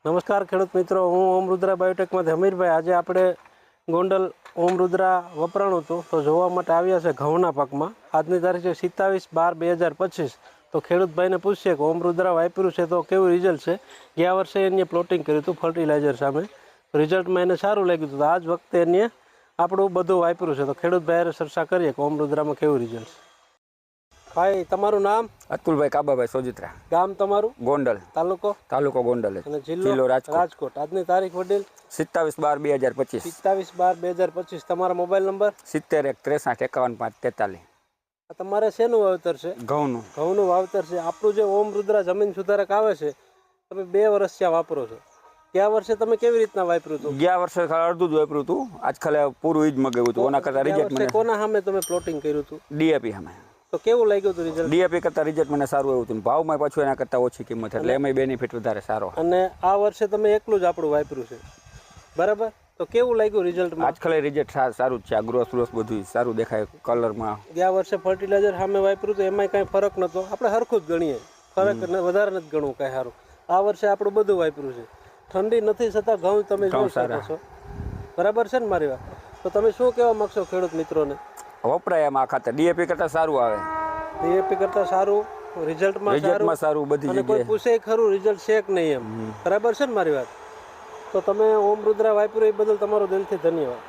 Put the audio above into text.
નમસ્કાર ખેડૂત મિત્રો, હું ઓમ રુદ્રા બાયોટેકમાંથી હમીરભાઈ. આજે આપણે ગોંડલ ઓમ રુદ્રા વપરાણું હતું તો જોવા માટે આવ્યા છે ઘઉંના પાકમાં. આજની તારીખ છે 27/12/2025. તો ખેડૂત ભાઈને પૂછીએ કે ઓમ રુદ્રા વાપર્યું છે તો કેવું રિઝલ્ટ છે. ગયા વર્ષે એને પ્લોટિંગ કર્યું હતું ફર્ટિલાઇઝર સામે, રિઝલ્ટમાં એને સારું લાગ્યું હતું. તો આ જ વખતે એને આપણું બધું વાપર્યું છે. તો ખેડૂત ભાઈ ચર્ચા કરીએ કે ઓમ રુદ્રામાં કેવું રિઝલ્ટ છે. ભાઈ, તમારું નામ? અતુલભાઈ કાબાભાઈ સોજિત્રા. ગામ તમારું? ગોંડલ. તાલુકો ગોંડલ. અને જિલ્લો રાજકોટ. આજની તારીખ વડીલ 27/12/2025. 27/12/2025. તમારો મોબાઈલ નંબર? 71 63 51 5 43. તમારે શેનું વાવેતર છે? ઘઉંનું વાવેતર છે. આપણું જે ઓમ રુદ્રા જમીન સુધારક આવે છે, તમે 2 વર્ષ ત્યાં વાપરો છો. ગયા વર્ષે તમે કેવી રીતના વાપર્યું હતું? ગયા વર્ષે અડધું જ વાપર્યું હતું, આજકાલ પૂરું જ મગાવ્યું હતું. ઓના કરતા રિઝલ્ટ મને કોના સામે તમે પ્લોટિંગ કર્યું હતું? ડીએપી સામે. તો કેવું લાગ્યું હતું રિઝલ્ટ? ડીએપી કરતા રિઝલ્ટ મને સારું આવ્યું હતું. ભાવમાં પાછું એના કરતા ઓછી કિંમત, એટલે એમાં બેનિફિટ વધારે સારો. અને આ વર્ષે તમે એકલું જ આપણું વાપર્યું છે, બરાબર? તો કેવું લાગ્યું રિઝલ્ટમાં? આજકાલ રિઝલ્ટ સારું જ છે. આ ગ્રોથ બધું સારું દેખાય કલરમાં. ગયા વર્ષે ફર્ટિલાઇઝર સામે વાપર્યું તો એમાંય કાંઈ ફરક નહોતો. આપણે સરખું જ ગણીએ, ફરક વધારે નથી ગણવું કાંઈ સારું. આ વર્ષે આપણું બધું વાપર્યું છે. ઠંડી નથી છતાં ઘઉં તમે જોઈ શકો છો, બરાબર છે ને મારી વાત? તો તમે શું કહેવા માગશો ખેડૂત મિત્રોને? વપરાય એમાં આ ખાતર ડીએપી કરતા સારું આવે. ડીએપી કરતા સારું, રિઝલ્ટમાં સારું બધી જગ્યાએ. કોઈ પૂછે ખરું રિઝલ્ટ છે કે નહીં એમ, બરાબર છે ને મારી વાત? તો તમે ઓમ રુદ્રા વાપર્યું એ બદલ તમારો દિલથી ધન્યવાદ.